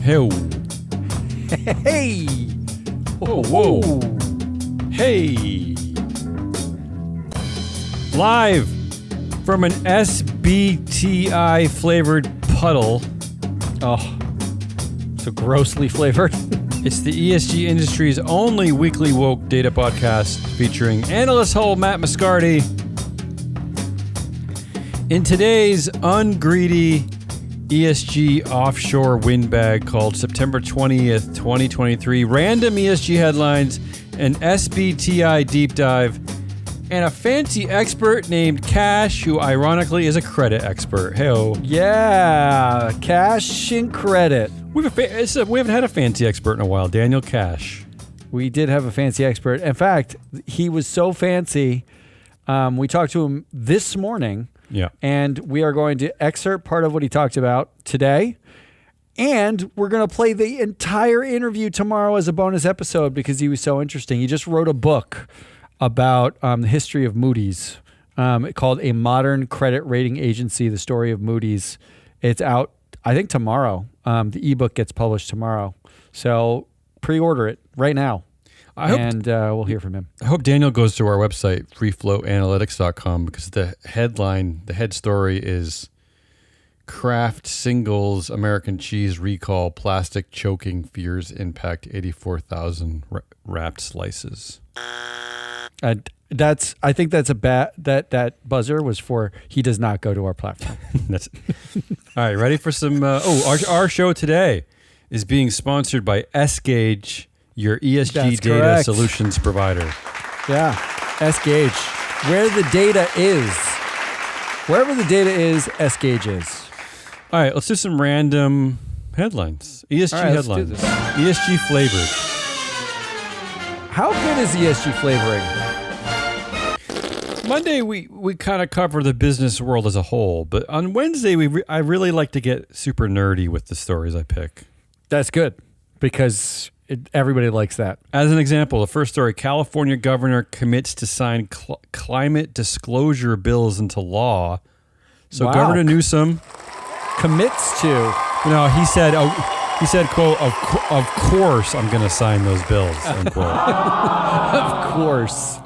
Hey. Hey. Whoa, whoa. Hey. Live from an SBTi flavored puddle. Oh, so grossly flavored. It's the ESG industry's only weekly woke data podcast featuring analyst hole Matt Moscardi. In today's ungreedy ESG offshore windbag called September 20th, 2023, random ESG headlines, an SBTi deep dive, and a fancy expert named Cash, who ironically is a credit expert. Hey-o. Yeah, cash and credit. We haven't had a fancy expert in a while. Daniel Cash. We did have a fancy expert. In fact, he was so fancy. We talked to him this morning. Yeah. And we are going to excerpt part of what he talked about today. And we're going to play the entire interview tomorrow as a bonus episode because he was so interesting. He just wrote a book about the history of Moody's called A Modern Credit Rating Agency, The Story of Moody's. It's out, I think, tomorrow. The ebook gets published tomorrow. So pre-order it right now. We'll hear from him. I hope Daniel goes to our website, freeflowanalytics.com, because the head story is Kraft Singles American Cheese Recall, Plastic Choking Fears Impact 84,000 Wrapped Slices. I think that's that buzzer was for he does not go to our platform. All right, ready for some... our show today is being sponsored by S-Gage, your ESG That's data correct. solutions provider. Yeah, S-Gage. Where the data is. Wherever the data is, S-Gage is. All right, let's do some random headlines. ESG All right, headlines. let's do ESG flavored. How good is ESG flavoring? Monday, we kind of cover the business world as a whole, but on Wednesday, I really like to get super nerdy with the stories I pick. That's good because everybody likes that. As an example, the first story, California governor commits to sign climate disclosure bills into law. So Wow. Governor Newsom Commits to. he said, quote, of course I'm going to sign those bills, unquote. Of course.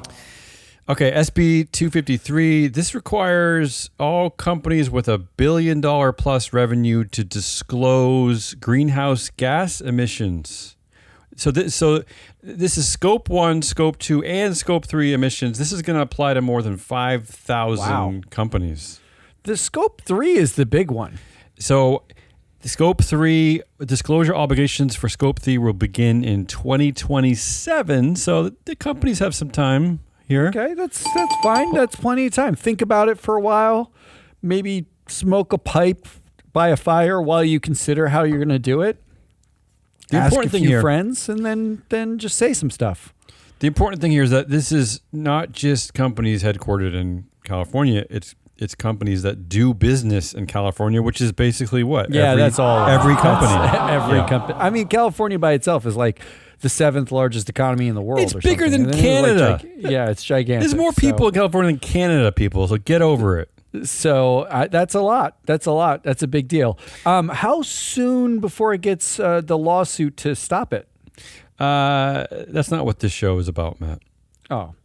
Okay, SB 253. This requires all companies with $1 billion plus revenue to disclose greenhouse gas emissions. So this is Scope 1, Scope 2, and Scope 3 emissions. This is going to apply to more than 5,000 companies. The Scope 3 is the big one. So the Scope 3 disclosure obligations for Scope 3 will begin in 2027. So the companies have some time here. Okay, that's fine. That's plenty of time. Think about it for a while. Maybe smoke a pipe by a fire while you consider how you're going to do it. Ask a few friends and then just say some stuff. The important thing here is that this is not just companies headquartered in California. It's companies that do business in California, which is basically what? That's all. Every company. Every company. I mean, California by itself is like the 7th largest economy in the world. It's bigger than Canada. It's gigantic. There's more people in California than Canada people, so get over it. So that's a lot. That's a big deal. How soon before it gets the lawsuit to stop it? That's not what this show is about, Matt. Oh.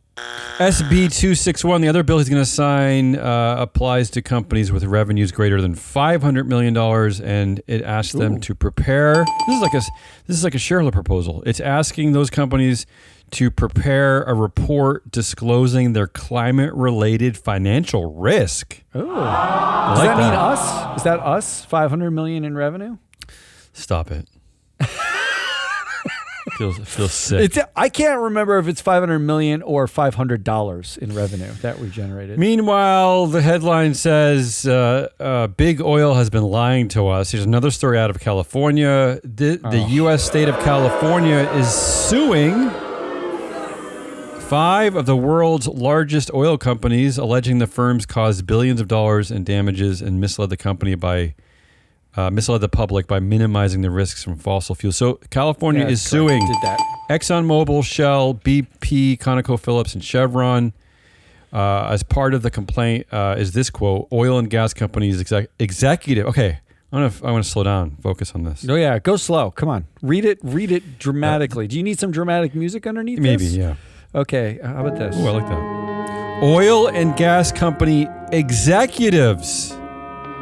SB 261, the other bill he's going to sign applies to companies with revenues greater than $500 million, and it asks them to prepare. This is like a shareholder proposal. It's asking those companies to prepare a report disclosing their climate-related financial risk. Oh, does that mean us? Is that us? $500 million in revenue? Stop it. Feels sick. I can't remember if it's $500 million or $500 in revenue that we generated. Meanwhile, the headline says, big oil has been lying to us. Here's another story out of California. The U.S. state of California is suing 5 of the world's largest oil companies, alleging the firms caused billions of dollars in damages and misled the public by minimizing the risks from fossil fuels. So California is suing ExxonMobil, Shell, BP, ConocoPhillips, and Chevron. As part of the complaint is this quote: oil and gas companies executive. Okay, I want to slow down. Focus on this. Oh yeah, go slow. Come on, read it dramatically. Do you need some dramatic music underneath? Maybe, this? yeah. Okay, how about this? Oh, I like that. Oil and gas company executives.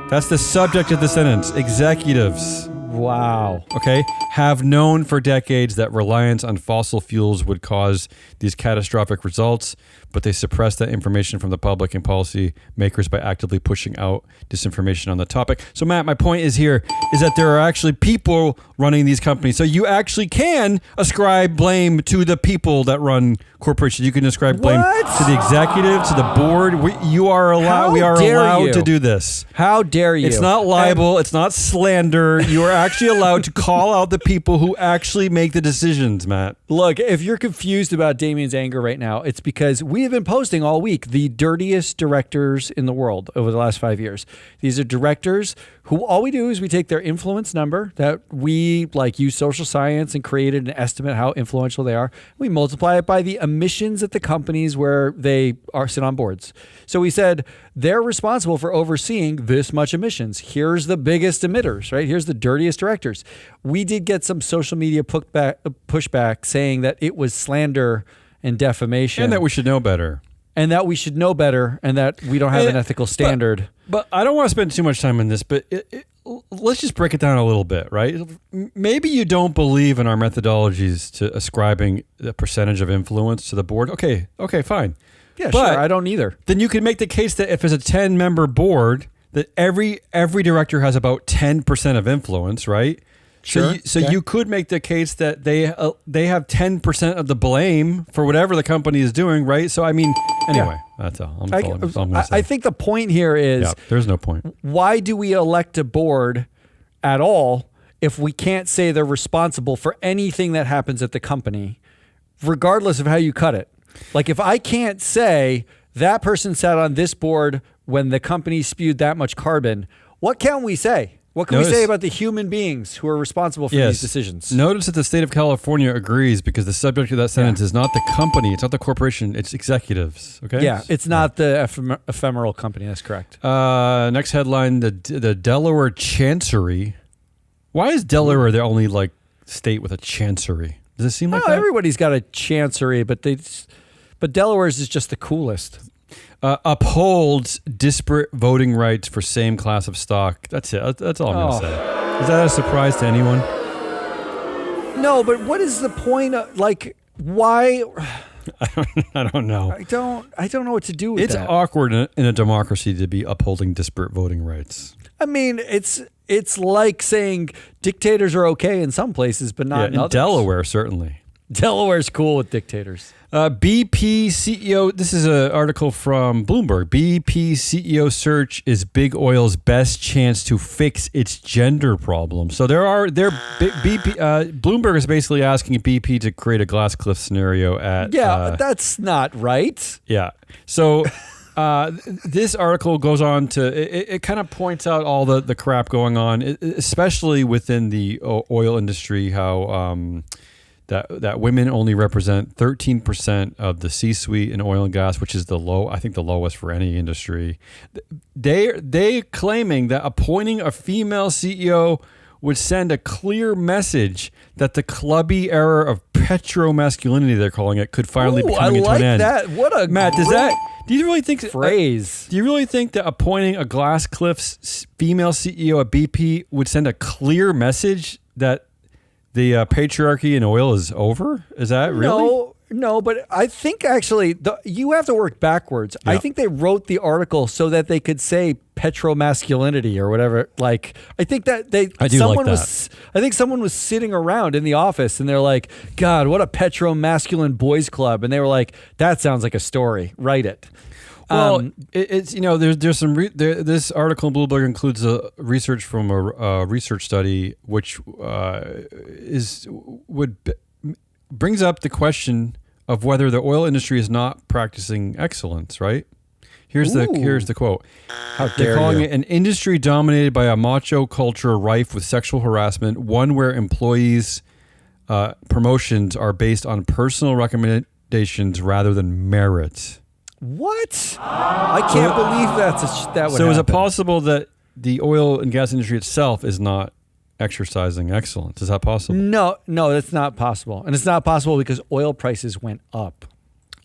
That's the subject of the sentence. Executives. Wow. Okay, have known for decades that reliance on fossil fuels would cause these catastrophic results, but they suppress that information from the public and policy makers by actively pushing out disinformation on the topic. So, Matt, my point is that there are actually people running these companies. So you actually can ascribe blame to the people that run corporations. You can ascribe blame to the executive, to the board. We are allowed to do this. How dare you? It's not libel. It's not slander. You are actually allowed to call out the people who actually make the decisions, Matt. Look, if you're confused about Damien's anger right now, it's because we have been posting all week the dirtiest directors in the world over the last 5 years. These are directors who all we do is we take their influence number that we use social science and created an estimate how influential they are. We multiply it by the emissions at the companies where they sit on boards. So we said they're responsible for overseeing this much emissions. Here's the biggest emitters, right? Here's the dirtiest directors. We did get some social media pushback saying that it was slander and defamation. And that we should know better. And that we should know better and that we don't have an ethical standard. But I don't want to spend too much time on this, but let's just break it down a little bit, right? Maybe you don't believe in our methodologies to ascribing the percentage of influence to the board. Okay, fine. Yeah, but sure, I don't either. Then you can make the case that if it's a 10-member board, that every director has about 10% of influence, right? Sure. So you could make the case that they have 10% of the blame for whatever the company is doing, right? So I mean, anyway, that's all. I'm going to say. I think the point here is, there's no point. Why do we elect a board at all if we can't say they're responsible for anything that happens at the company, regardless of how you cut it? Like if I can't say that person sat on this board when the company spewed that much carbon, what can we say? What can we say about the human beings who are responsible for these decisions? Notice that the state of California agrees because the subject of that sentence is not the company, it's not the corporation, it's executives. Okay. Yeah, it's not the ephemeral company. That's correct. Next headline: the Delaware Chancery. Why is Delaware the only state with a chancery? Does it seem like that? Everybody's got a chancery, but Delaware's is just the coolest. Upholds disparate voting rights for same class of stock. That's it. That's all I'm going to say. Is that a surprise to anyone? No, but what is the point of, why? I don't know. I don't know what to do with It's awkward in a democracy to be upholding disparate voting rights. I mean, it's like saying dictators are okay in some places, but not in others. Delaware, certainly. Delaware's cool with dictators. BP CEO, this is an article from Bloomberg. BP CEO search is big oil's best chance to fix its gender problem. So Bloomberg is basically asking BP to create a glass cliff scenario at... Yeah, that's not right. Yeah. So this article goes on to, it kind of points out all the crap going on, especially within the oil industry, how... That women only represent 13% of the C-suite in oil and gas, which is the lowest for any industry. They claiming that appointing a female CEO would send a clear message that the clubby era of petromasculinity, they're calling it, could finally be coming to an end. I like that. What a Matt, do you really think phrase? Do you really think that appointing a Glass Cliffs female CEO at BP would send a clear message that the patriarchy in oil is over? Is that really? No, but I think actually you have to work backwards. Yeah. I think they wrote the article so that they could say petromasculinity or whatever. I think that I think someone was sitting around in the office and they're like, God, what a petromasculine boys club. And they were like, that sounds like a story. Write it. Well, it's there's some this article in Bloomberg includes a research from a research study which brings up the question of whether the oil industry is not practicing excellence. Right? Here's the quote. How dare They're calling it an industry dominated by a macho culture rife with sexual harassment, one where employees' promotions are based on personal recommendations rather than merit. What? I can't believe that would So is it happen. possible that the oil and gas industry itself is not exercising excellence. Is that possible? No, that's not possible. And it's not possible because oil prices went up.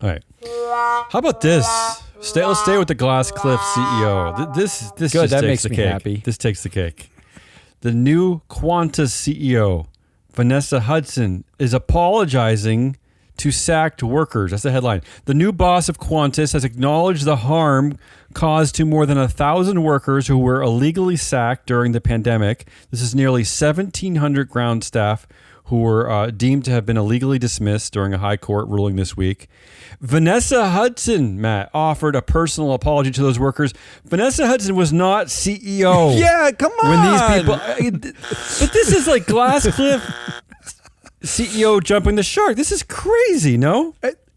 All right. How about this? Let's stay with the Glass Cliff CEO. This Good, just that takes makes the me cake. happy. This takes the cake. The new Qantas CEO, Vanessa Hudson, is apologizing to sacked workers. That's the headline. The new boss of Qantas has acknowledged the harm caused to more than 1,000 workers who were illegally sacked during the pandemic. This is nearly 1,700 ground staff who were deemed to have been illegally dismissed during a high court ruling this week. Vanessa Hudson, Matt, offered a personal apology to those workers. Vanessa Hudson was not CEO. Yeah, come on. When these people, but this is like Glasscliff CEO jumping the shark. This is crazy, no?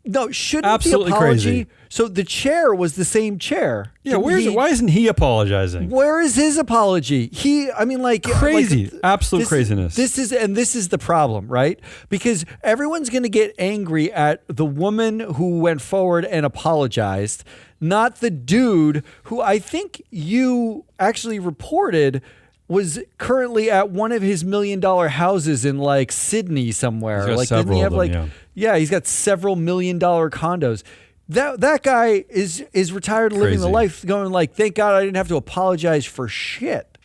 No, shouldn't Absolutely the apology? crazy. So the chair was the same chair. Yeah, why isn't he apologizing? Where is his apology? Crazy, absolute craziness. This is the problem, right? Because everyone's going to get angry at the woman who went forward and apologized, not the dude who I think you actually reported was currently at one of his $1 million houses in like Sydney somewhere. He's got like, several didn't he have of them, yeah, he's got several $1 million condos. That guy is retired, living the life, going like, thank God I didn't have to apologize for shit.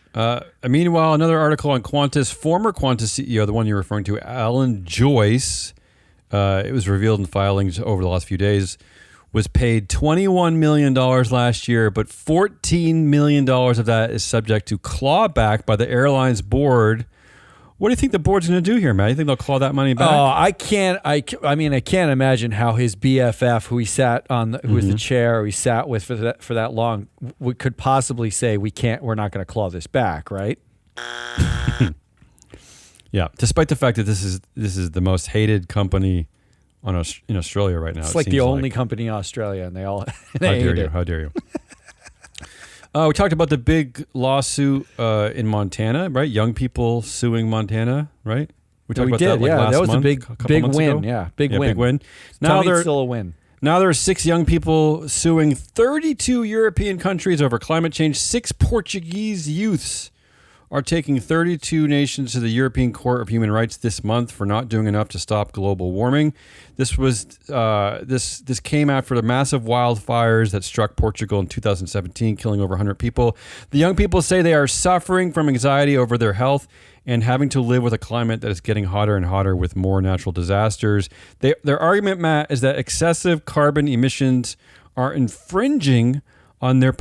Meanwhile, another article on Qantas, former Qantas CEO, the one you're referring to, Alan Joyce, it was revealed in filings over the last few days, was paid $21 million last year, but $14 million of that is subject to clawback by the airline's board. What do you think the board's going to do here, Matt? You think they'll claw that money back? Oh, I can't imagine how his BFF, who he sat on, who was the chair, who he sat with for that long, could possibly say we're not going to claw this back, right? Yeah, despite the fact that this is the most hated company in Australia right now. It's like the only company in Australia, and they all hate it. How dare you? We talked about the big lawsuit in Montana, right? Young people suing Montana, right? We talked about that last that was month, a big win. Ago. Yeah, big win. Big win. Now it's still a win. Now there are 6 young people suing 32 European countries over climate change. 6 Portuguese youths are taking 32 nations to the European Court of Human Rights this month for not doing enough to stop global warming. This was this came after the massive wildfires that struck Portugal in 2017, killing over 100 people. The young people say they are suffering from anxiety over their health and having to live with a climate that is getting hotter and hotter with more natural disasters. Their argument, Matt, is that excessive carbon emissions are infringing on their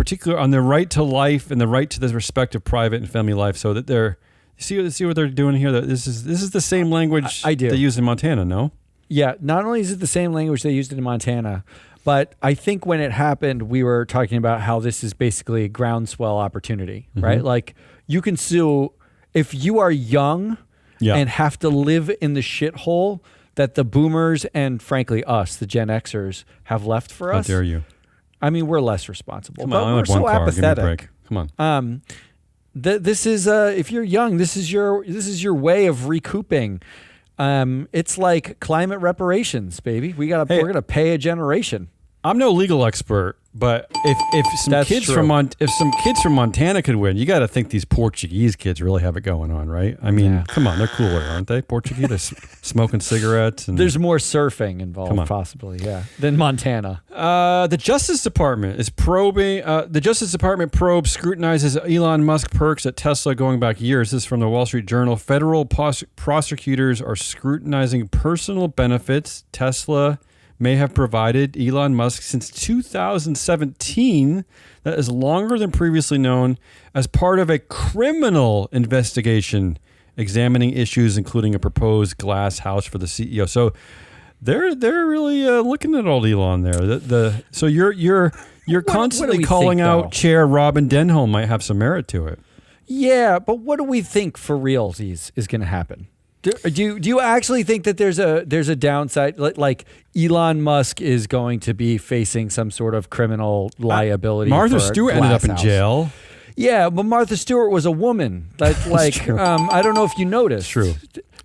right to life and the right to the respect of private and family life. So that see what they're doing here. That this is the same language I do. they use in Montana. No. Yeah, not only is it the same language they used in Montana, but I think when it happened, we were talking about how this is basically a groundswell opportunity, right? Like you can sue if you are young and have to live in the shithole that the boomers and frankly us, the Gen Xers, have left for us. How dare you? I mean, we're less responsible, Come but on, we're so car. apathetic. Give me a break. Come on. This is if you're young, this is your way of recouping. It's like climate reparations, baby. We're gonna pay a generation. I'm no legal expert, but if some kids from Montana could win, you got to think these Portuguese kids really have it going on, right? I mean, come on, they're cooler, aren't they? Portuguese, they're smoking cigarettes. And there's more surfing involved, possibly, than Montana. The Justice Department is probing. The Justice Department probe scrutinizes Elon Musk perks at Tesla going back years. This is from the Wall Street Journal. Federal prosecutors are scrutinizing personal benefits Tesla may have provided Elon Musk since 2017, that is longer than previously known, as part of a criminal investigation examining issues including a proposed glass house for the CEO. So they're really looking at old Elon there. So you're constantly calling out Chair Robin Denholm might have some merit to it. Yeah, but what do we think for realsies is going to happen? Do you actually think that there's a downside? Like Elon Musk is going to be facing some sort of criminal liability? Martha Stewart ended up in jail. Yeah, but Martha Stewart was a woman. I don't know if you noticed. True.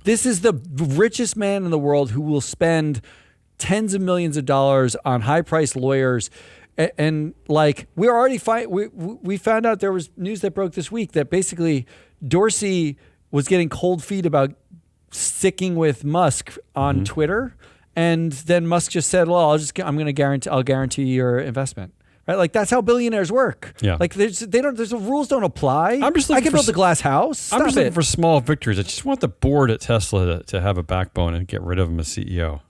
This is the richest man in the world who will spend tens of millions of dollars on high-priced lawyers And like we already we found out there was news that broke this week that basically Dorsey was getting cold feet about sticking with Musk on Twitter, and then Musk just said, "Well, I'll guarantee your investment." Right, like that's how billionaires work. Yeah, like the rules don't apply. I'm just looking I can build a glass house. I'm just looking for small victories. I just want the board at Tesla to have a backbone and get rid of him as CEO.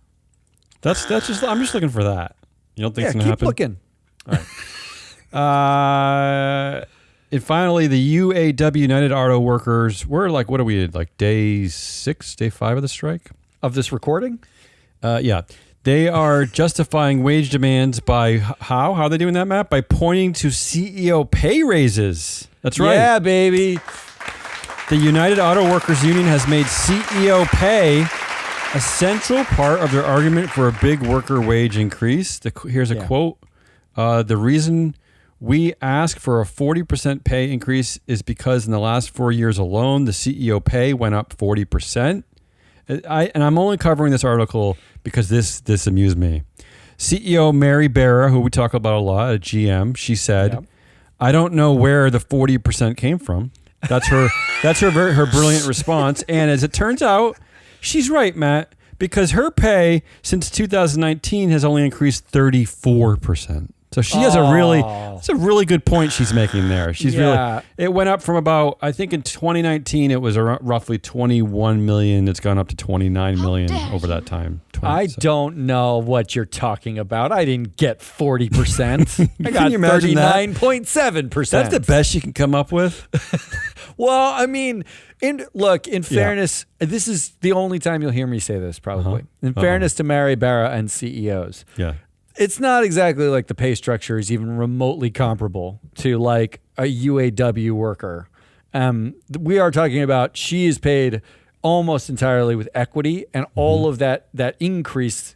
That's just. I'm just looking for that. You don't think it's gonna happen? Keep looking. All right. And finally, the UAW United Auto Workers. We're like, what are we at? Like day 5 of the strike Of this recording? Yeah. They are justifying wage demands by how? How are they doing that, Matt? By pointing to CEO pay raises. That's right. Yeah, baby. The United Auto Workers Union has made CEO pay a central part of their argument for a big worker wage increase. Here's a quote. The reason we ask for a 40% pay increase is because in the last 4 years alone, the CEO pay went up 40%. I'm only covering this article because this amused me. CEO Mary Barra, who we talk about a lot at GM, she said, "I don't know where the 40% came from." That's her brilliant response. And as it turns out, she's right, Matt, because her pay since 2019 has only increased 34%. So she has it's a really good point she's making there. It went up from about, I think in 2019, it was roughly 21 million. It's gone up to 29 million over that time. I don't know what you're talking about. I didn't get 40%. I got 39.7%. That's the best you can come up with? Well, I mean, in fairness, this is the only time you'll hear me say this probably. In fairness to Mary Barra and CEOs. Yeah. It's not exactly like the pay structure is even remotely comparable to like a UAW worker. We are talking about she is paid almost entirely with equity, and all of that increase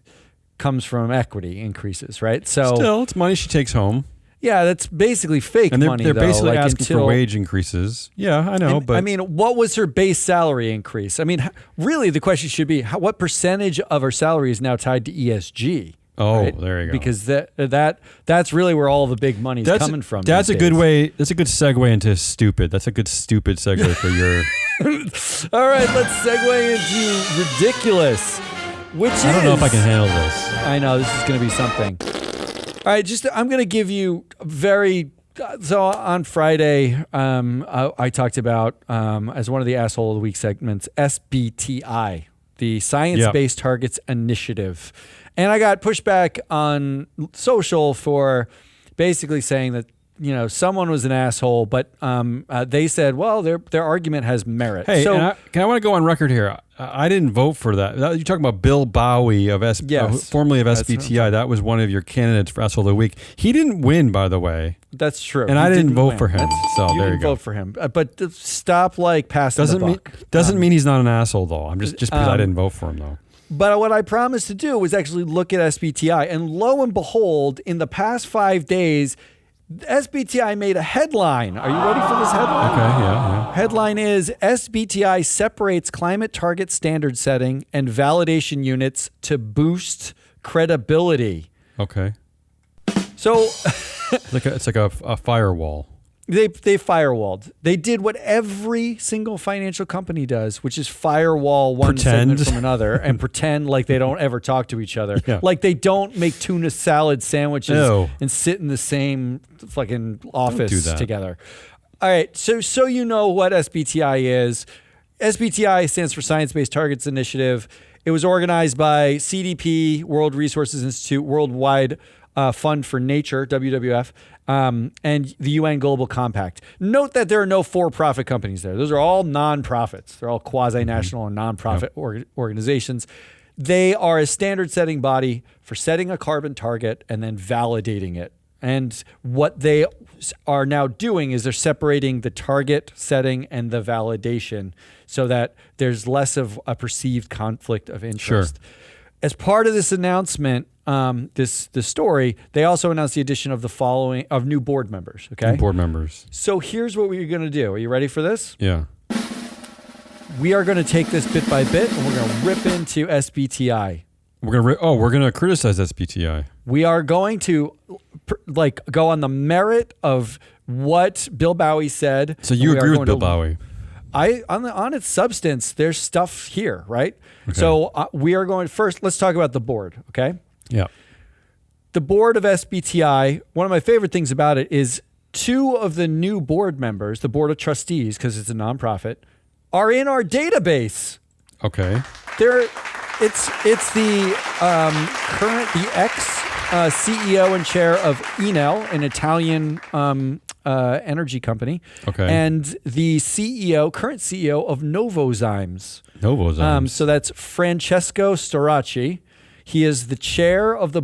comes from equity increases, right? So still, it's money she takes home. Yeah, that's basically fake money. They're basically asking for wage increases. Yeah, I know, but I mean, what was her base salary increase? I mean, really, the question should be, what percentage of her salary is now tied to ESG? Oh, right? There you go. Because that's really where all the big money is coming from. That's a good way. That's a good segue into stupid. That's a good stupid segue for your. All right, let's segue into ridiculous, I don't know if I can handle this. I know this is going to be something. All right, I'm going to give you so on Friday, I talked about as one of the Asshole of the Week segments, SBTi, the Science-Based Targets Initiative. And I got pushback on social for basically saying that, someone was an asshole, but they said, well, their argument has merit. Hey, I want to go on record here. I didnn't vote for that. You're talking about Bill Bowie of formerly of SBTi. That was one of your candidates for Asshole of the Week. He didn't win, by the way. That's true. And I didn't vote for him. So you there didn't you go. vote for him. But stop passing the buck. Doesn't mean he's not an asshole, though. I'm just because I didn't vote for him, though. But what I promised to do was actually look at SBTi. And lo and behold, in the past 5 days, SBTi made a headline. Are you ready for this headline? Okay, yeah. Headline is SBTi separates climate target standard setting and validation units to boost credibility. Okay. So it's like a firewall. They firewalled. They did what every single financial company does, which is firewall one segment from another and pretend like they don't ever talk to each other. Yeah. Like they don't make tuna salad sandwiches and sit in the same fucking office together. All right, so you know what SBTi is. SBTi stands for Science-Based Targets Initiative. It was organized by CDP, World Resources Institute, Worldwide Fund for Nature, WWF, and the UN Global Compact. Note that there are no for-profit companies there. Those are all non-profits. They're all quasi-national and non-profit organizations. They are a standard-setting body for setting a carbon target and then validating it. And what they are now doing is they're separating the target setting and the validation so that there's less of a perceived conflict of interest. Sure. As part of this announcement, this story, they also announced the addition of new board members. Okay, new board members. So here's what we're going to do. Are you ready for this? Yeah. We are going to take this bit by bit, and we're going to rip into SBTi. We're going to criticize SBTi. We are going to go on the merit of what Bill Bowie said. So you agree with Bill Bowie? On its substance, there's stuff here, right? Okay. So we are going first. Let's talk about the board, okay? Yeah. The board of SBTi. One of my favorite things about it is 2 of the new board members, the board of trustees, because it's a nonprofit, are in our database. Okay. It's the ex CEO and chair of Enel, an Italian energy company. Okay. And the current CEO of Novozymes. Novozymes. So that's Francesco Storacci. He is the chair of the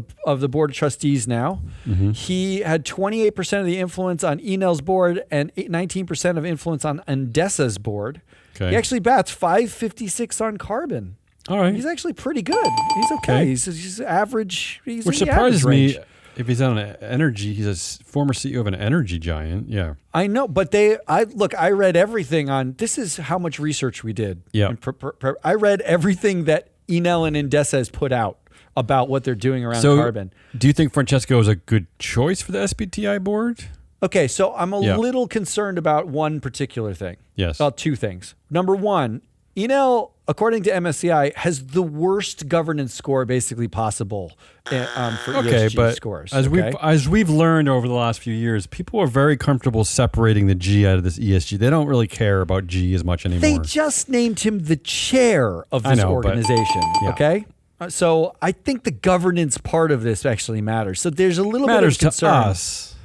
board of trustees now. Mm-hmm. He had 28% of the influence on Enel's board and 19% of influence on Endesa's board. Okay. He actually bats .556 on carbon. All right. He's actually pretty good. He's okay. He's average. Which surprises me. If he's on an energy, he's a former CEO of an energy giant. Yeah. I know, but I read everything on, this is how much research we did. Yeah. I read everything that Enel and Endesa has put out about what they're doing around carbon. Do you think Francesco is a good choice for the SBTi board? Okay, so I'm a little concerned about one particular thing. Yes. About 2 things. Number one, Enel, according to MSCI, has the worst governance score basically possible for ESG scores. As we've learned over the last few years, people are very comfortable separating the G out of this ESG. They don't really care about G as much anymore. They just named him the chair of this organization. Okay. So I think the governance part of this actually matters. So there's a little bit of concern to us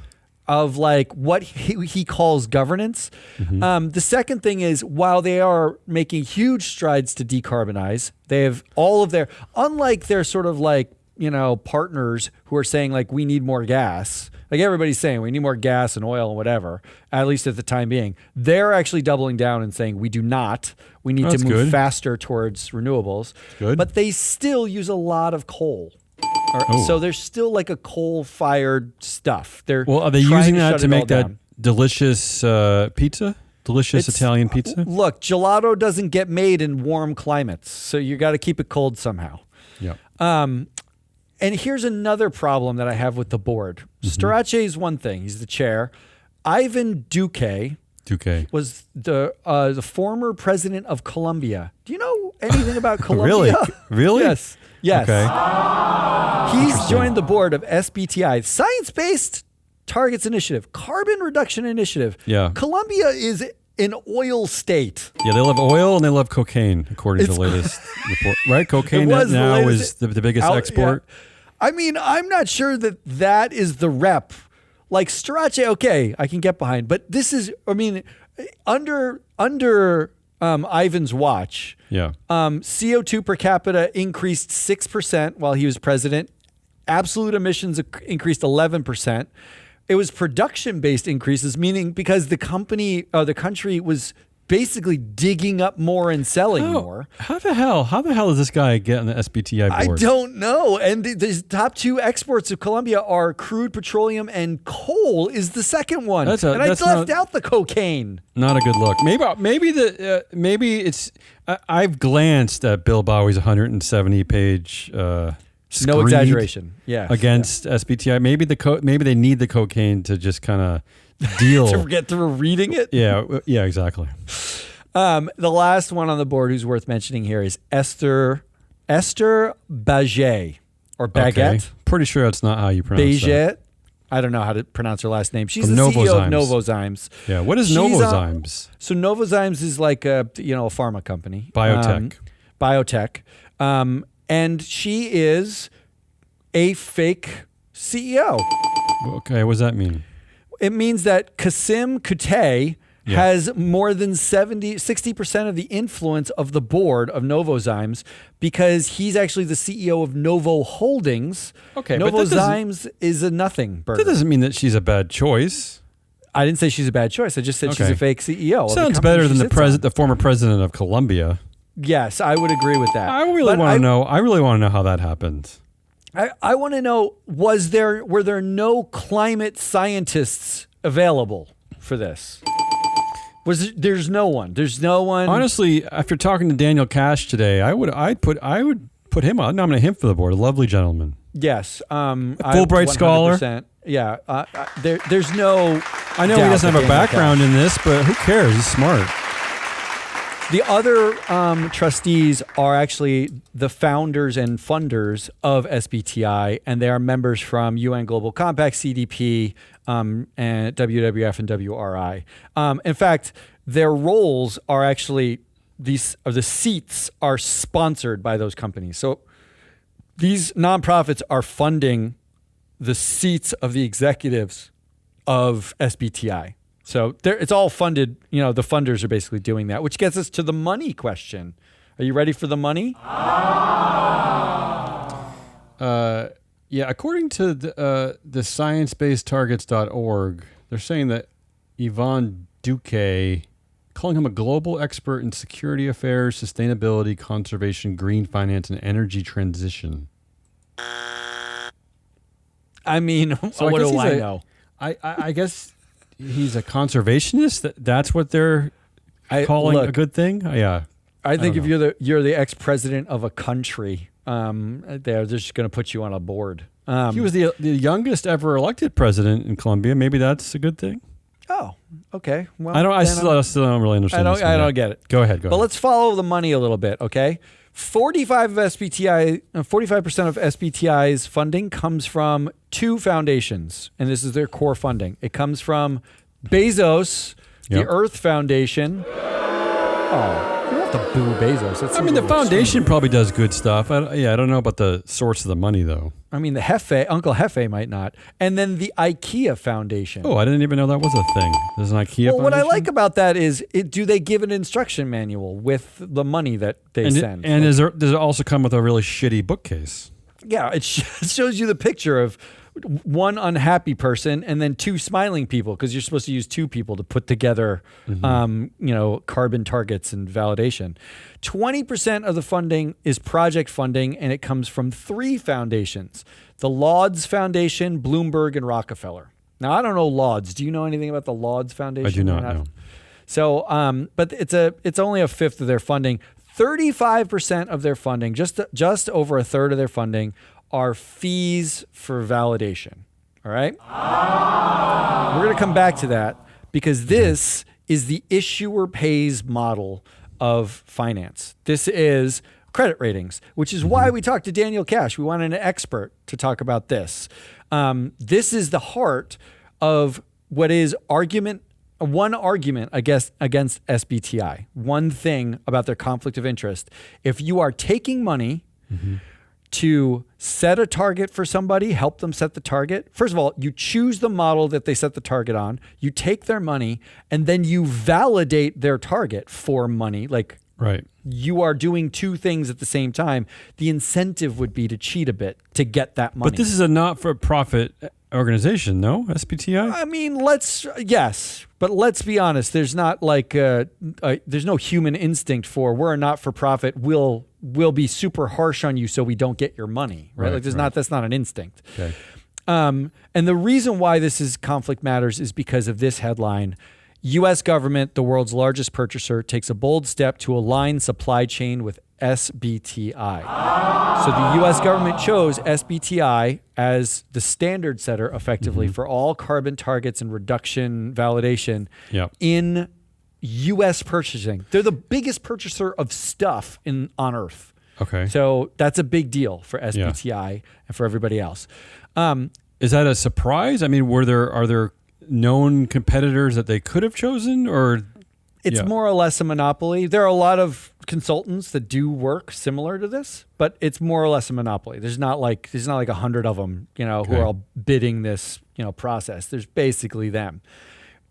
of what he calls governance. Mm-hmm. The second thing is, while they are making huge strides to decarbonize, they have all of unlike their sort of partners who are saying we need more gas. Like everybody's saying we need more gas and oil and whatever, at least at the time being. They're actually doubling down and saying we do not. We need to move faster towards renewables. Good. But they still use a lot of coal. So there's still a coal-fired stuff. Are they using that to make that delicious pizza? Delicious Italian pizza? Look, gelato doesn't get made in warm climates, so you got to keep it cold somehow. Yeah. And here's another problem that I have with the board. Mm-hmm. Storacci is one thing. He's the chair. Ivan Duque was the former president of Colombia. Do you know anything about Colombia? Really? Yes. Okay. He's joined the board of SBTi, Science-Based Targets Initiative, Carbon Reduction Initiative. Yeah. Colombia is an oil state. Yeah, they love oil and they love cocaine, according to the latest report. Right? Cocaine now is the biggest export. Yeah. I mean, I'm not sure that is the rep. Like Storacci, okay, I can get behind. But this is, under Ivan's watch, CO2 per capita increased 6% while he was president. Absolute emissions increased 11%. It was production-based increases, meaning because the country was basically digging up more and selling more. How the hell does this guy get on the SBTi board? I don't know. And the top 2 exports of Colombia are crude petroleum, and coal is the second one. I left out the cocaine. Not a good look. Maybe it's. I've glanced at Bill Bowie's 170-page. No exaggeration. Yeah. Against SBTi. Maybe they need the cocaine to just kind of deal to get through reading it. Yeah, exactly. The last one on the board who's worth mentioning here is Esther Baget or Baguette. Okay. Pretty sure that's not how you pronounce that. I don't know how to pronounce her last name. She's the CEO of Novozymes. Yeah, what is Novozymes? So Novozymes is like a pharma company. Biotech. And she is a fake CEO. Okay, what does that mean? It means that Kasim Kutay has more than 60% of the influence of the board of Novozymes because he's actually the CEO of Novo Holdings. Okay, Novozymes is a nothing burger. That doesn't mean that she's a bad choice. I didn't say she's a bad choice. I just said she's a fake CEO. Sounds better than the former president of Colombia. Yes, I would agree with that. I really want to know. I really want to know how that happened. I want to know: were there no climate scientists available for this? There's no one. There's no one. Honestly, after talking to Daniel Cash today, I'd put him. I'd nominate him for the board. A lovely gentleman. Yes. Fulbright scholar? Yeah. There's no. I know he doesn't have a background in this, but who cares? He's smart. The other trustees are actually the founders and funders of SBTi, and they are members from UN Global Compact, CDP, and WWF and WRI. In fact, their roles are actually the seats are sponsored by those companies. So these nonprofits are funding the seats of the executives of SBTi. So it's all funded. The funders are basically doing that, which gets us to the money question. Are you ready for the money? Yeah, according to the sciencebasedtargets.org, they're saying that Yvonne Duque, calling him a global expert in security affairs, sustainability, conservation, green finance, and energy transition. I mean, so what do I know? I guess he's a conservationist. That's what they're calling a good thing. Yeah, I think if you're the ex-president of a country, they're just going to put you on a board. He was the youngest ever elected president in Colombia. Maybe that's a good thing. Oh, okay. Well, I still don't really understand. I don't get it. Go ahead. But let's follow the money a little bit, okay? 45% of SBTi's funding comes from two foundations, and this is their core funding. It comes from Bezos, the Earth Foundation. Oh, you don't have to boo Bezos. The foundation probably does good stuff. I don't know about the source of the money, though. The Uncle Hefe might not. And then the IKEA Foundation. Oh, I didn't even know that was a thing. There's an IKEA foundation? Well, what I like about that is, do they give an instruction manual with the money that they send? Does it also come with a really shitty bookcase? Yeah, it shows you the picture of one unhappy person and then two smiling people, because you're supposed to use two people to put together, carbon targets and validation. 20% of the funding is project funding, and it comes from three foundations: the Lauds Foundation, Bloomberg, and Rockefeller. Now, I don't know Lauds. Do you know anything about the Lauds Foundation? I do not know. So, but it's only a fifth of their funding. 35% of their funding, just over a third of their funding, are fees for validation. All right? We're going to come back to that, because this is the issuer pays model of finance. This is credit ratings, which is why we talked to Daniel Cash. We wanted an expert to talk about this. This is the heart of what is one argument against SBTi. One thing about their conflict of interest: if you are taking money to set a target for somebody, help them set the target. First of all, you choose the model that they set the target on, you take their money, and then you validate their target for money. Right. You are doing two things at the same time. The incentive would be to cheat a bit to get that money. But this is a not-for-profit organization, no? SBTi? Yes, but let's be honest. There's not there's no human instinct for, we're a not-for-profit, we'll be super harsh on you so we don't get your money, right? That's not an instinct. Okay. And the reason why this conflict matters is because of this headline: U.S. government, the world's largest purchaser, takes a bold step to align supply chain with SBTi. So the U.S. government chose SBTi as the standard setter, effectively, for all carbon targets and reduction validation in U.S. purchasing. They're the biggest purchaser of stuff on Earth. Okay. So that's a big deal for SBTi and for everybody else. Is that a surprise? Are there known competitors that they could have chosen, or it's more or less a monopoly? There are a lot of consultants that do work similar to this, but it's more or less a monopoly. There's not like 100 of them, who are all bidding this, process. There's basically them.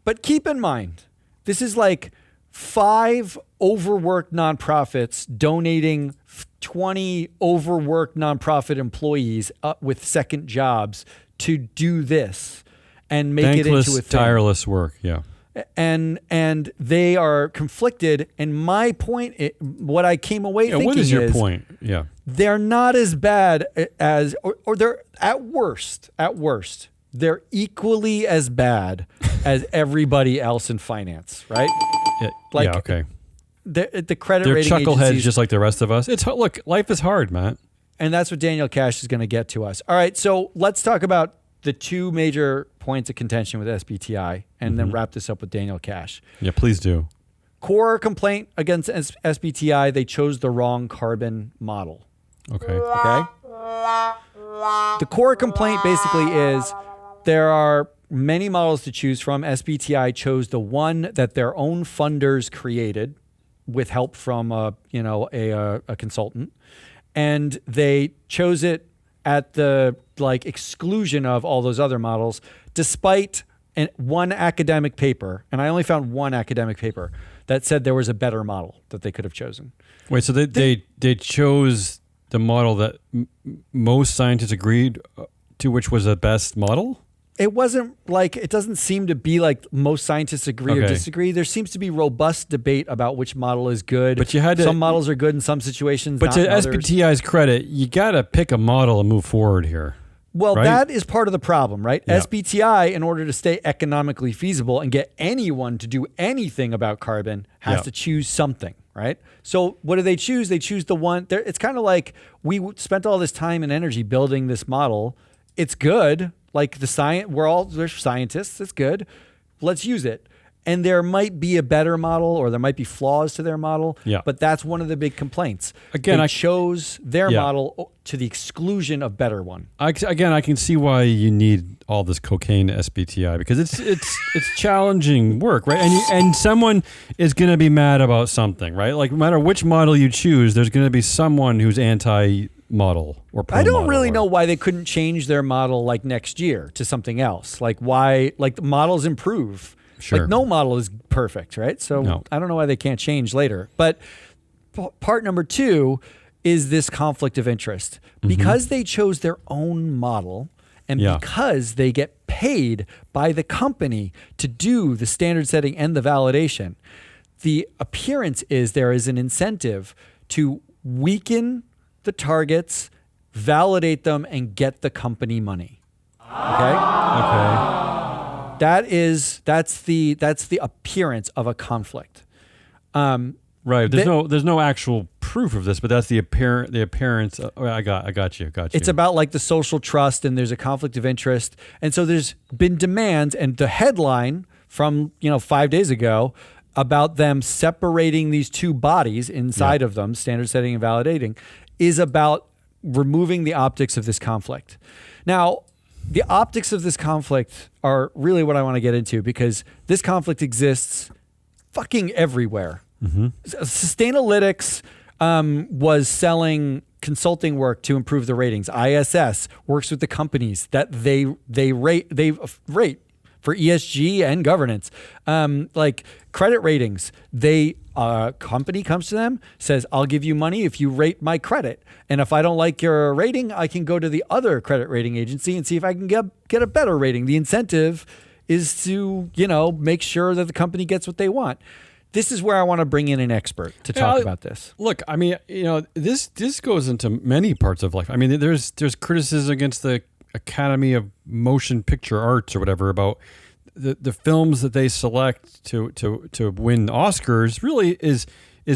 But keep in mind, this is like 5 overworked nonprofits donating 20 overworked nonprofit employees with second jobs to do this and make it into a thing. Tireless work, yeah. And they are conflicted. And my point, what I came away thinking is... what is your point? Yeah. They're not as bad as, or they're at worst, they're equally as bad as everybody else in finance, right? Yeah, okay. The credit they're rating chuckleheads agencies, just like the rest of us. Look, life is hard, Matt. And that's what Daniel Cash is going to get to us. All right, so let's talk about the two major points of contention with SBTi and then wrap this up with Daniel Cash. Yeah, please do. Core complaint against SBTi, they chose the wrong carbon model. Okay. The core complaint basically is there are many models to choose from. SBTi chose the one that their own funders created with help from a consultant, and they chose it at the exclusion of all those other models, despite one academic paper, and I only found one academic paper that said there was a better model that they could have chosen. Wait, so they chose the model that most scientists agreed to, which was the best model? It wasn't it doesn't seem to be like most scientists agree or disagree. There seems to be robust debate about which model is good. But you had some models are good in some situations. But not to others. SBTi's credit, you got to pick a model and move forward here. Well, right? That is part of the problem, right? Yeah. SBTi, in order to stay economically feasible and get anyone to do anything about carbon, has to choose something, right? So what do they choose? They choose the one. It's kind of like we spent all this time and energy building this model. It's good. Like they're scientists. It's good. Let's use it. And there might be a better model, or there might be flaws to their model. Yeah. But that's one of the big complaints. Again, they chose their model to the exclusion of better one. I can see why you need all this cocaine to SBTi, because it's challenging work, right? And someone is going to be mad about something, right? Like, no matter which model you choose, there's going to be someone who's anti-model or pro-model. I don't really know why they couldn't change their model next year to something else. Why the models improve. Sure. No model is perfect, right? So I don't know why they can't change later. But part number two is this conflict of interest. Because they chose their own model, and because they get paid by the company to do the standard setting and the validation, the appearance is there is an incentive to weaken the targets, validate them, and get the company money. Okay. That's the appearance of a conflict. Right. There's no actual proof of this, but that's the appearance. I got you. It's about the social trust, and there's a conflict of interest. And so there's been demands, and the headline from 5 days ago about them separating these two bodies inside of them, standard setting and validating, is about removing the optics of this conflict. Now, the optics of this conflict are really what I want to get into, because this conflict exists fucking everywhere. Sustainalytics was selling consulting work to improve the ratings. ISS works with the companies that they rate for ESG and governance. Credit ratings, company comes to them, says, I'll give you money if you rate my credit. And if I don't like your rating, I can go to the other credit rating agency and see if I can get a better rating. The incentive is to, make sure that the company gets what they want. This is where I want to bring in an expert to talk about this. Look, I mean, this goes into many parts of life. I mean, there's criticism against the Academy of Motion Picture Arts or whatever about the films that they select to win Oscars really is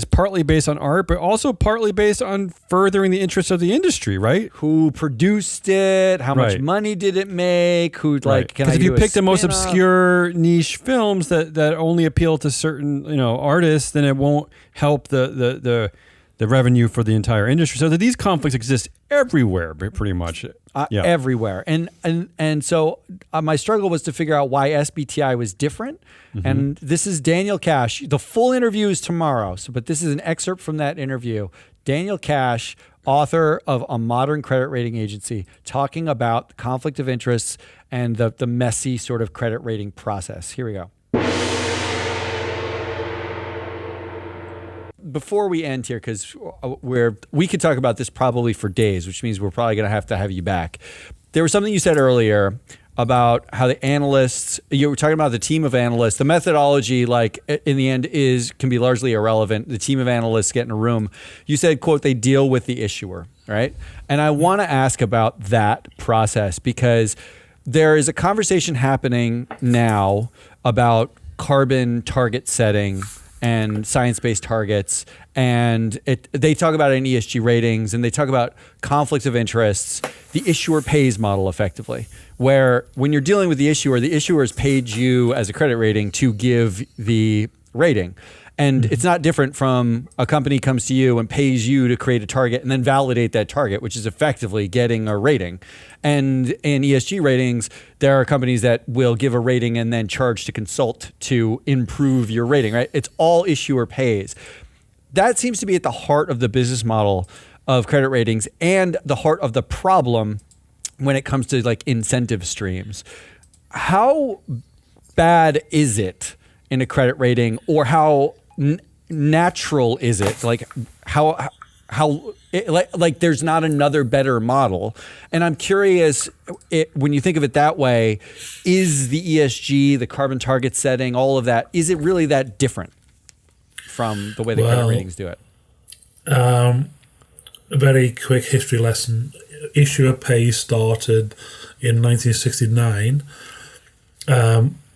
partly based on art, but also partly based on furthering the interests of the industry, right? Who produced it? How much money did it make? Can I do a spin-off? Because if you pick the most obscure niche films that only appeal to certain artists, then it won't help the revenue for the entire industry. So these conflicts exist everywhere, pretty much. Everywhere. And so my struggle was to figure out why SBTi was different. And this is Daniel Cash. The full interview is tomorrow, but this is an excerpt from that interview. Daniel Cash, author of A Modern Credit Rating Agency, talking about conflict of interests and the messy sort of credit rating process. Here we go. Before we end here, because we could talk about this probably for days, which means we're probably going to have you back. There was something you said earlier about how the analysts, you were talking about the team of analysts, the methodology, in the end can be largely irrelevant. The team of analysts get in a room. You said, quote, they deal with the issuer, right? And I want to ask about that process, because there is a conversation happening now about carbon target setting and science-based targets, and they talk about it in ESG ratings, and they talk about conflicts of interests, the issuer pays model effectively, where when you're dealing with the issuer has paid you as a credit rating to give the rating. And it's not different from a company comes to you and pays you to create a target and then validate that target, which is effectively getting a rating. And in ESG ratings, there are companies that will give a rating and then charge to consult to improve your rating, right? It's all issuer pays. That seems to be at the heart of the business model of credit ratings and the heart of the problem when it comes to like incentive streams. How bad is it in a credit rating, or how natural is it? Like like there's not another better model. And I'm curious, when you think of it that way, is the ESG, the carbon target setting, all of that, is it really that different from the way the credit ratings do it? A very quick history lesson. Issuer pay started in 1969.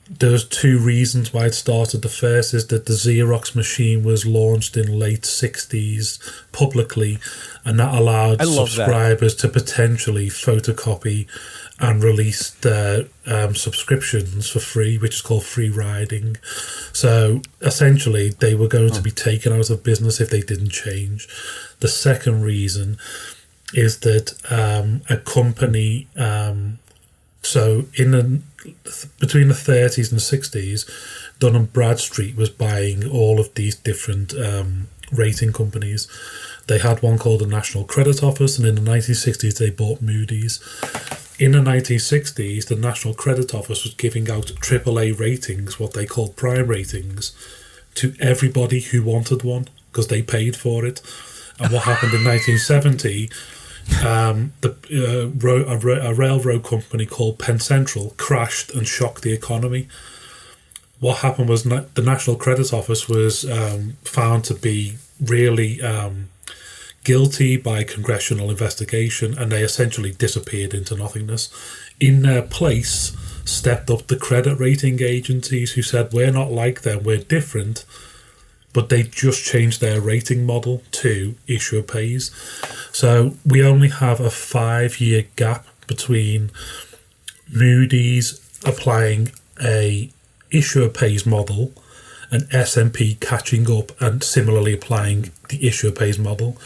There's two reasons why it started. The first is that the Xerox machine was launched in late 60s publicly, and that allowed subscribers to potentially photocopy and release their subscriptions for free, which is called free riding. So essentially they were going to be taken out of business if they didn't change. The second reason is that a company between the 30s and 60s, Dun & Bradstreet was buying all of these different rating companies. They had one called the National Credit Office, and in the 1960s they bought Moody's. In the 1960s, the National Credit Office was giving out AAA ratings, what they called prime ratings, to everybody who wanted one because they paid for it. And what happened in 1970... a railroad company called Penn Central crashed and shocked the economy. What happened was the National Credit Office was found to be really guilty by congressional investigation, and they essentially disappeared into nothingness. In their place stepped up the credit rating agencies who said, we're not like them, we're different. But they just changed their rating model to issuer pays. So we only have a 5-year gap between Moody's applying a issuer pays model and S&P catching up and similarly applying the issuer pays model.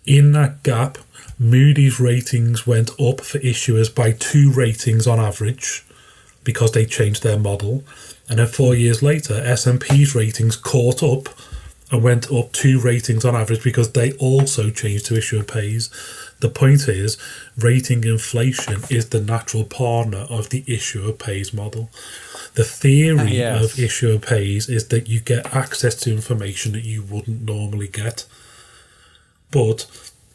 In that gap, Moody's ratings went up for issuers by 2 ratings on average because they changed their model. And then 4 years later, S&P's ratings caught up and went up 2 ratings on average because they also changed to issuer pays. The point is, rating inflation is the natural partner of the issuer pays model. The theory of issuer pays is that you get access to information that you wouldn't normally get. But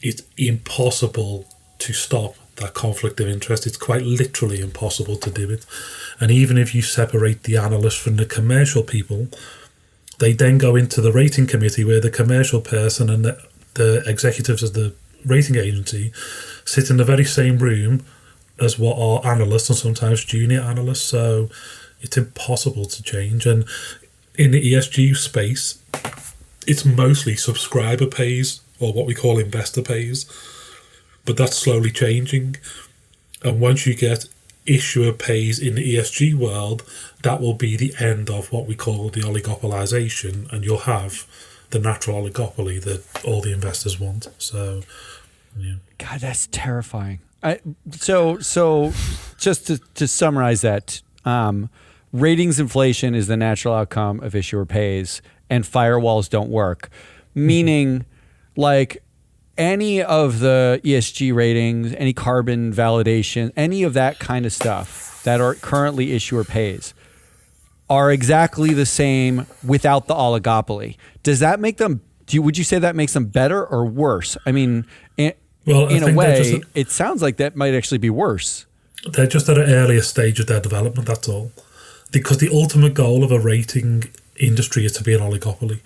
it's impossible to stop that conflict of interest. It's quite literally impossible to do it. And even if you separate the analysts from the commercial people, they then go into the rating committee where the commercial person and the executives of the rating agency sit in the very same room as what are analysts and sometimes junior analysts. So it's impossible to change. And in the ESG space, it's mostly subscriber pays, or what we call investor pays. But that's slowly changing. And once you get issuer pays in the ESG world, that will be the end of what we call the oligopolization, and you'll have the natural oligopoly that all the investors want. So, yeah. God, that's terrifying. So just to summarize that, ratings inflation is the natural outcome of issuer pays, and firewalls don't work. Meaning, like, any of the ESG ratings, any carbon validation, any of that kind of stuff that are currently issuer pays are exactly the same without the oligopoly. Does that make them, would you say that makes them better or worse? I mean, in a way, it sounds like that might actually be worse. They're just at an earlier stage of their development, that's all. Because the ultimate goal of a rating industry is to be an oligopoly.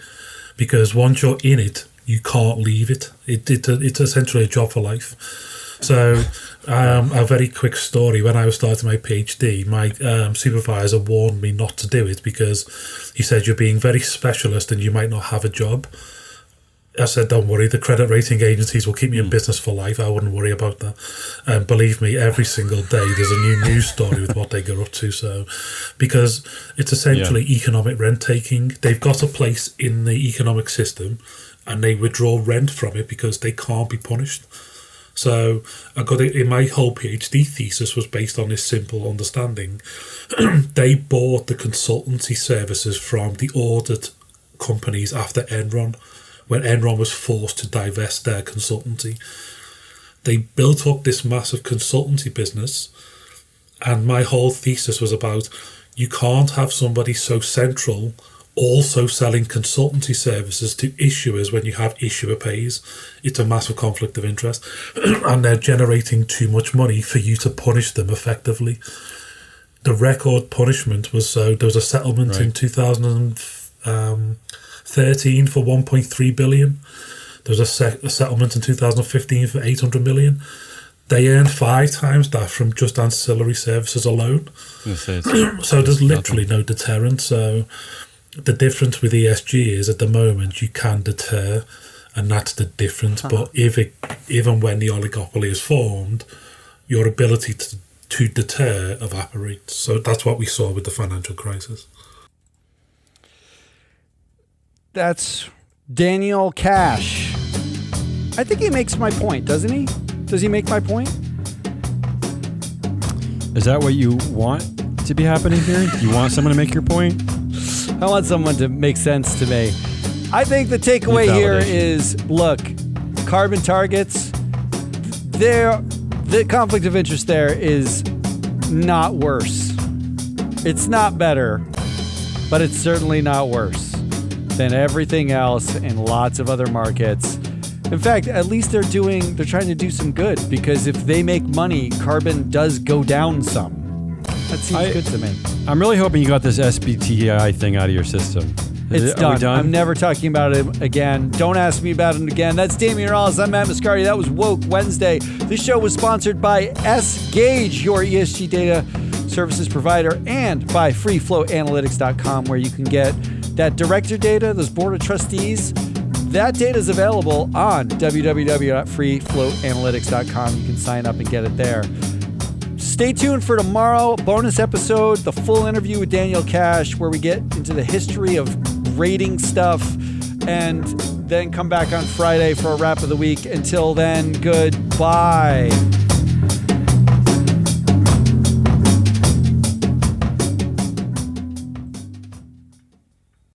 Because once you're in it, you can't leave it. It's essentially a job for life. So, a very quick story. When I was starting my PhD, my supervisor warned me not to do it because he said, you're being very specialist and you might not have a job. I said, don't worry, the credit rating agencies will keep me in business for life. I wouldn't worry about that. And believe me, every single day there's a new news story with what they get up to. So, because it's essentially economic rent taking. They've got a place in the economic system and they withdraw rent from it because they can't be punished. So I got it in my whole PhD thesis was based on this simple understanding. They bought the consultancy services from the audit companies after Enron, when Enron was forced to divest their consultancy. They built up this massive consultancy business, and my whole thesis was about you can't have somebody so central also selling consultancy services to issuers when you have issuer pays. It's a massive conflict of interest, and they're generating too much money for you to punish them effectively. The record punishment was there was a settlement in 2013 for 1.3 billion. There was a settlement in 2015 for 800 million. They earned 5 times that from just ancillary services alone. So there's literally no deterrent. So the difference with ESG is at the moment you can deter, and that's the difference. But even when the oligopoly is formed, your ability to deter evaporates. So that's what we saw with the financial crisis. That's Daniel Cash. I think he makes my point, doesn't he? Does he make my point? Is that what you want to be happening here? You want someone to make your point? I want someone to make sense to me. I think the takeaway here is, look, carbon targets, the conflict of interest there is not worse. It's not better, but it's certainly not worse than everything else in lots of other markets. In fact, at least they're trying to do some good, because if they make money, carbon does go down some. That seems good to me. I'm really hoping you got this SBTi thing out of your system. It's done. I'm never talking about it again. Don't ask me about it again. That's Damian Rawls. I'm Matt Mascardi. That was Woke Wednesday. This show was sponsored by S-Gage, your ESG data services provider, and by freeflowanalytics.com, where you can get that director data, those board of trustees. That data is available on www.freeflowanalytics.com. You can sign up and get it there. Stay tuned for tomorrow, bonus episode, the full interview with Daniel Cash, where we get into the history of rating stuff, and then come back on Friday for a wrap of the week. Until then, goodbye.